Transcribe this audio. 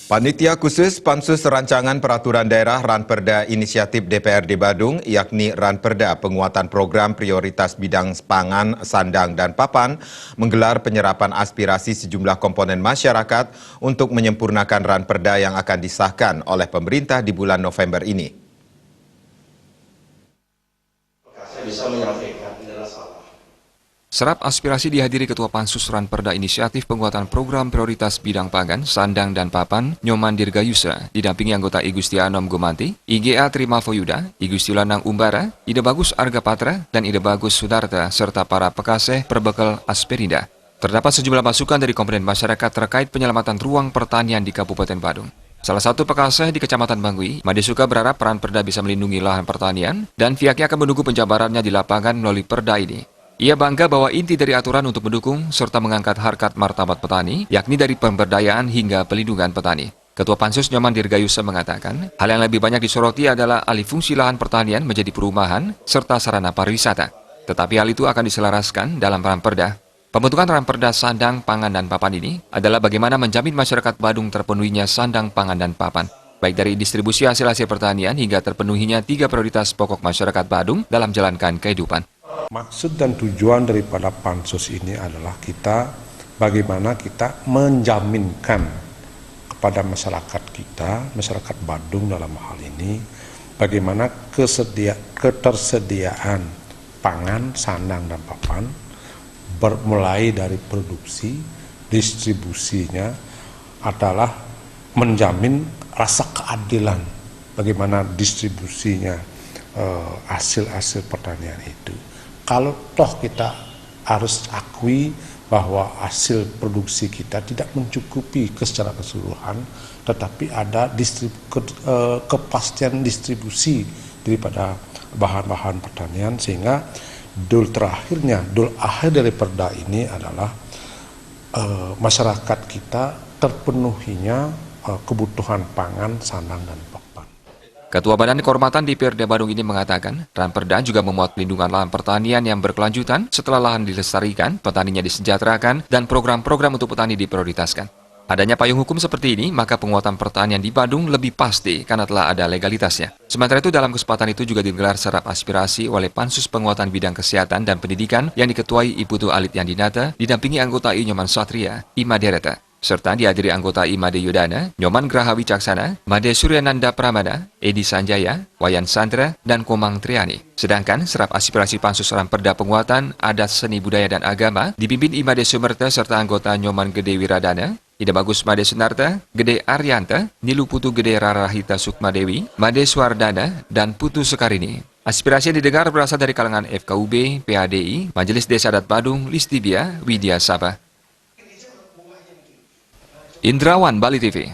Panitia khusus Pansus Rancangan Peraturan Daerah Ranperda Inisiatif DPRD Badung, yakni Ranperda Penguatan Program Prioritas Bidang Pangan, Sandang, dan Papan, menggelar penyerapan aspirasi sejumlah komponen masyarakat untuk menyempurnakan Ranperda yang akan disahkan oleh pemerintah di bulan November ini. Serap aspirasi dihadiri Ketua Pansus Ranperda Inisiatif Penguatan Program Prioritas Bidang Pangan, Sandang, dan Papan, Nyoman Dirgayusa, didampingi anggota I Gusti Anom Gumanti, IGA Trimavoyuda, I Gusti Lanang Umbara, Ida Bagus Arga Patra, dan Ida Bagus Sudarta, serta para pekaseh perbekal Asperinda. Terdapat sejumlah masukan dari komponen masyarakat terkait penyelamatan ruang pertanian di Kabupaten Badung. Salah satu pekaseh di Kecamatan Bangui, Madesuka berharap Ranperda bisa melindungi lahan pertanian dan pihaknya akan menunggu penjabarannya di lapangan melalui perda ini. Ia bangga bahwa inti dari aturan untuk mendukung serta mengangkat harkat martabat petani, yakni dari pemberdayaan hingga pelindungan petani. Ketua Pansus Nyoman Dirgayusa mengatakan, hal yang lebih banyak disoroti adalah alih fungsi lahan pertanian menjadi perumahan serta sarana pariwisata. Tetapi hal itu akan diselaraskan dalam Ranperda. Pembentukan Ranperda Sandang, Pangan, dan Papan ini adalah bagaimana menjamin masyarakat Badung terpenuhinya sandang, pangan, dan papan, baik dari distribusi hasil-hasil pertanian hingga terpenuhinya 3 prioritas pokok masyarakat Badung dalam menjalankan kehidupan. Maksud dan tujuan daripada pansus ini adalah bagaimana kita menjaminkan kepada masyarakat kita, masyarakat Badung dalam hal ini, bagaimana ketersediaan pangan, sandang, dan papan, bermulai dari produksi, distribusinya adalah menjamin rasa keadilan, bagaimana distribusinya hasil-hasil pertanian itu. Kalau toh kita harus akui bahwa hasil produksi kita tidak mencukupi secara keseluruhan, tetapi ada kepastian distribusi daripada bahan-bahan pertanian, sehingga dul akhir dari perda ini adalah masyarakat kita terpenuhinya kebutuhan pangan, sandang, dan papan. Ketua Badan Kehormatan DPRD Badung ini mengatakan, Ranperda juga memuat pelindungan lahan pertanian yang berkelanjutan setelah lahan dilestarikan, petaninya disejahterakan, dan program-program untuk petani diprioritaskan. Adanya payung hukum seperti ini, maka penguatan pertanian di Badung lebih pasti karena telah ada legalitasnya. Sementara itu, dalam kesempatan itu juga digelar serap aspirasi oleh Pansus Penguatan Bidang Kesehatan dan Pendidikan yang diketuai Iputu Alit Yandinata, didampingi anggota I Nyoman Satria, I Madereta, serta dihadiri anggota I Made Yudana, Nyoman Graha Wicaksana, Made Suryananda Pramana, Edi Sanjaya, Wayan Sandra, dan Komang Triani. Sedangkan serap aspirasi Pansus Ranperda Penguatan Adat Seni Budaya dan Agama dipimpin I Made Sumerta serta anggota Nyoman Gede Wiradana, Ida Bagus Made Sunarta, Gede Aryanta, Nilu Putu Gede Rarahita Sukmadewi, Made Suardana, dan Putu Sekarini. Aspirasi yang didengar berasal dari kalangan FKUB, PADI, Majelis Desa Adat Badung, Listibia, Widya Sabah. Indrawan, Bali TV.